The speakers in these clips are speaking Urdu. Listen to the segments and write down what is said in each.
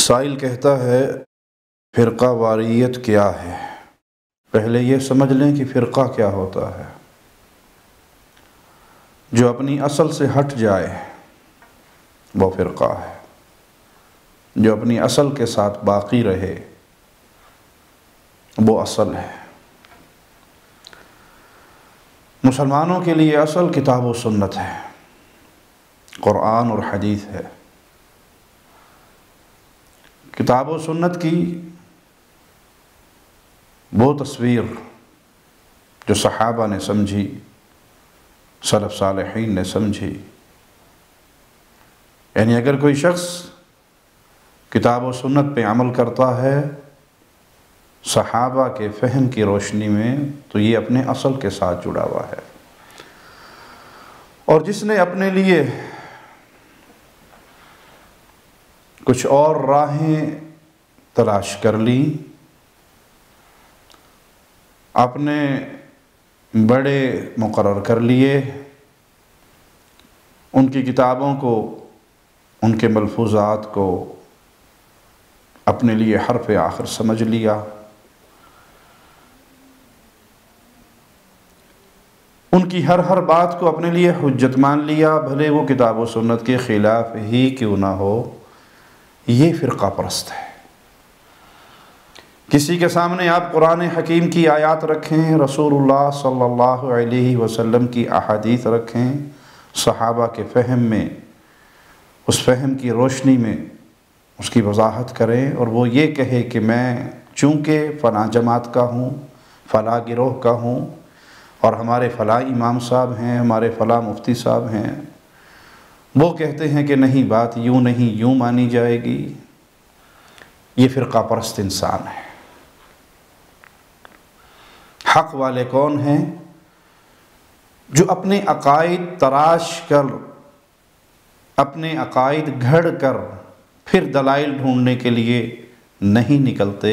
سائل کہتا ہے فرقہ واریت کیا ہے؟ پہلے یہ سمجھ لیں کہ فرقہ کیا ہوتا ہے۔ جو اپنی اصل سے ہٹ جائے وہ فرقہ ہے، جو اپنی اصل کے ساتھ باقی رہے وہ اصل ہے۔ مسلمانوں کے لیے اصل کتاب و سنت ہے، قرآن اور حدیث ہے۔ کتاب و سنت کی وہ تصویر جو صحابہ نے سمجھی، سلف صالحین نے سمجھی، یعنی اگر کوئی شخص کتاب و سنت پہ عمل کرتا ہے صحابہ کے فہم کی روشنی میں تو یہ اپنے اصل کے ساتھ جڑا ہوا ہے۔ اور جس نے اپنے لیے کچھ اور راہیں تلاش کر لی، اپنے بڑے مقرر کر لیے، ان کی کتابوں کو، ان کے ملفوظات کو اپنے لیے حرف آخر سمجھ لیا، ان کی ہر بات کو اپنے لیے حجت مان لیا، بھلے وہ کتاب و سنت کے خلاف ہی کیوں نہ ہو، یہ فرقہ پرست ہے۔ کسی کے سامنے آپ قرآن حکیم کی آیات رکھیں، رسول اللہ صلی اللہ علیہ وسلم کی احادیث رکھیں، صحابہ کے فہم میں، اس فہم کی روشنی میں اس کی وضاحت کریں، اور وہ یہ کہے کہ میں چونکہ فلاں جماعت کا ہوں، فلاں گروہ کا ہوں، اور ہمارے فلاں امام صاحب ہیں، ہمارے فلاں مفتی صاحب ہیں، وہ کہتے ہیں کہ نہیں بات یوں نہیں یوں مانی جائے گی، یہ فرقہ پرست انسان ہے۔ حق والے کون ہیں؟ جو اپنے عقائد تراش کر، اپنے عقائد گھڑ کر پھر دلائل ڈھونڈنے کے لیے نہیں نکلتے،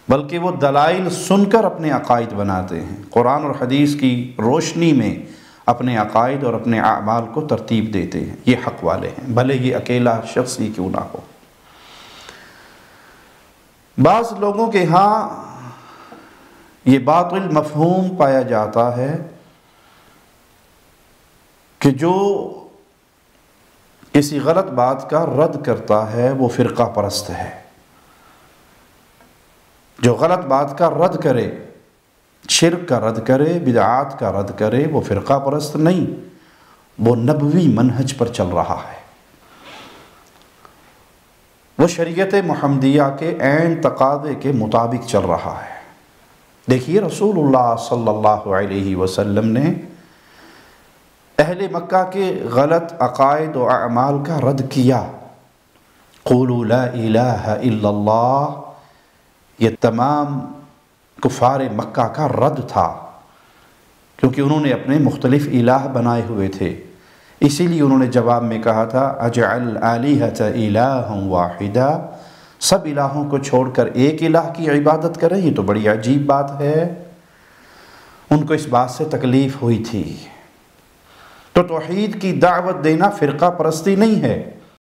بلکہ وہ دلائل سن کر اپنے عقائد بناتے ہیں، قرآن اور حدیث کی روشنی میں اپنے عقائد اور اپنے اعمال کو ترتیب دیتے ہیں، یہ حق والے ہیں، بھلے یہ اکیلا شخص ہی کیوں نہ ہو۔ بعض لوگوں کے ہاں یہ باطل مفہوم پایا جاتا ہے کہ جو کسی غلط بات کا رد کرتا ہے وہ فرقہ پرست ہے۔ جو غلط بات کا رد کرے، شرک کا رد کرے، بدعات کا رد کرے، وہ فرقہ پرست نہیں، وہ نبوی منہج پر چل رہا ہے، وہ شریعت محمدیہ کے عین تقاضے کے مطابق چل رہا ہے۔ دیکھیے رسول اللہ صلی اللہ علیہ وسلم نے اہل مکہ کے غلط عقائد و اعمال کا رد کیا، قولوا لا الہ الا اللہ، یہ تمام کفار مکہ کا رد تھا، کیونکہ انہوں نے اپنے مختلف الہ بنائے ہوئے تھے، اسی لیے انہوں نے جواب میں کہا تھا اجعل آلہۃ الہا واحدا، سب الہوں کو چھوڑ کر ایک الہ کی عبادت کریں، یہ تو بڑی عجیب بات ہے۔ ان کو اس بات سے تکلیف ہوئی تھی۔ تو توحید کی دعوت دینا فرقہ پرستی نہیں ہے،